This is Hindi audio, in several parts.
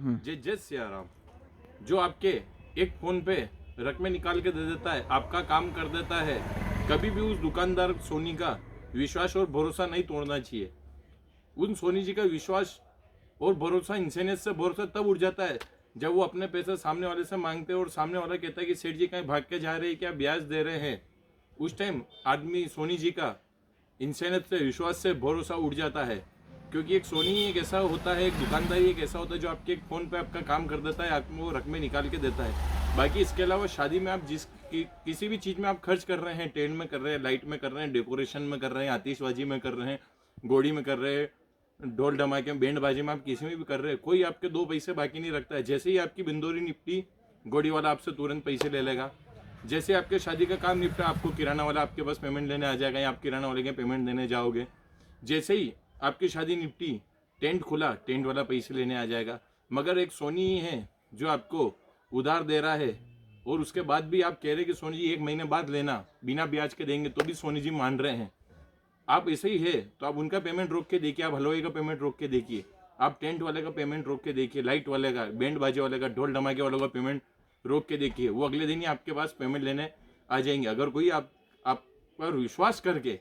जय जय सिया राम। जो आपके एक फोन पे रकमें निकाल के दे देता है, आपका काम कर देता है, कभी भी उस दुकानदार सोनी का विश्वास और भरोसा नहीं तोड़ना चाहिए। उन सोनी जी का विश्वास और भरोसा, इंसानियत से भरोसा तब उठ जाता है जब वो अपने पैसे सामने वाले से मांगते हैं और सामने वाला कहता है कि सेठ जी कहीं भाग के जा रहे हैं, क्या ब्याज दे रहे हैं। उस टाइम आदमी सोनी जी का इंसानियत से, विश्वास से भरोसा उठ जाता है। क्योंकि एक सोनी एक ऐसा होता है, एक दुकानदारी एक ऐसा होता है जो आपके एक फ़ोन पे आपका काम कर देता है, आपको रकमें निकाल के देता है। बाकी इसके अलावा शादी में आप किसी भी चीज़ में आप खर्च कर रहे हैं, टेंट में कर रहे हैं, लाइट में कर रहे हैं, डेकोरेशन में कर रहे हैं, आतिशबाजी में कर रहे हैं, घोड़ी में कर रहे हैं, ढोल धमाके में, बैंड बाजी में, आप किसी में भी कर रहे हैं, कोई आपके 2 पैसे बाकी नहीं रखता है। जैसे ही आपकी बिंदोरी निपटी, घोड़ी वाला आपसे तुरंत पैसे ले लेगा। जैसे आपके शादी का काम निपटा, आपको किराना वाला आपके पास पेमेंट लेने आ जाएगा या आप किराना वाले के पेमेंट देने जाओगे। जैसे ही आपकी शादी निपटी, टेंट खुला, टेंट वाला पैसे लेने आ जाएगा। मगर एक सोनी ही है जो आपको उधार दे रहा है और उसके बाद भी आप कह रहे कि सोनी जी 1 महीने बाद लेना, बिना ब्याज के देंगे, तो भी सोनी जी मान रहे हैं। आप ऐसे ही है तो आप उनका पेमेंट रोक के देखिए, आप हलवाई का पेमेंट रोक के देखिए, आप टेंट वाले का पेमेंट रोक के देखिए, लाइट वाले का, बैंड बाजे वाले का, ढोल धमाके वाले का पेमेंट रोक के देखिए। वो अगले दिन ही आपके पास पेमेंट लेने आ जाएंगे। अगर कोई आप पर विश्वास करके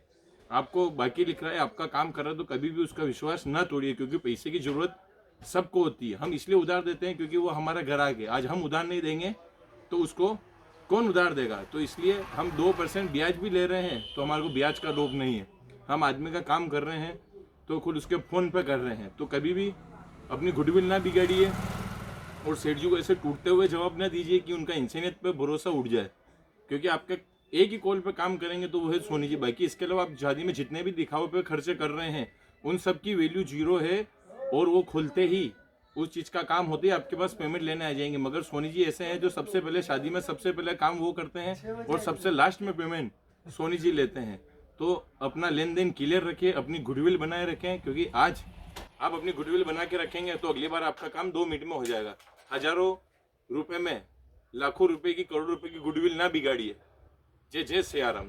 आपको बाकी लिख रहा है, आपका काम कर रहा है, तो कभी भी उसका विश्वास ना तोड़िए। क्योंकि पैसे की जरूरत सबको होती है। हम इसलिए उधार देते हैं क्योंकि वो हमारा ग्राहक है। आज हम उधार नहीं देंगे तो उसको कौन उधार देगा। तो इसलिए हम 2% ब्याज भी ले रहे हैं तो हमारे को ब्याज का लोभ नहीं है। हम आदमी का काम कर रहे हैं तो खुद उसके फ़ोन पे कर रहे हैं। तो कभी भी अपनी गुडविल ना बिगाड़िए और सेठ जी को ऐसे टूटते हुए जवाब ना दीजिए कि उनका इंसानियत पे भरोसा उठ जाए। क्योंकि आपके एक ही कॉल पे काम करेंगे तो वो है सोनी जी। बाकी इसके अलावा आप शादी में जितने भी दिखावे पे खर्चे कर रहे हैं, उन सब की वैल्यू 0 है और वो खुलते ही उस चीज़ का काम होते ही आपके पास पेमेंट लेने आ जाएंगे। मगर सोनी जी ऐसे हैं जो सबसे पहले शादी में सबसे पहले काम वो करते हैं और सबसे लास्ट में पेमेंट सोनी जी लेते हैं। तो अपना लेन देन क्लियर रखिए, अपनी गुडविल बनाए रखें। क्योंकि आज आप अपनी गुडविल बना के रखेंगे तो अगली बार आपका काम 2 मिनट में हो जाएगा। हजारों रुपए में, लाखों रुपए की, करोड़ों रुपए की गुडविल ना बिगाड़िए। जय जय सिया राम।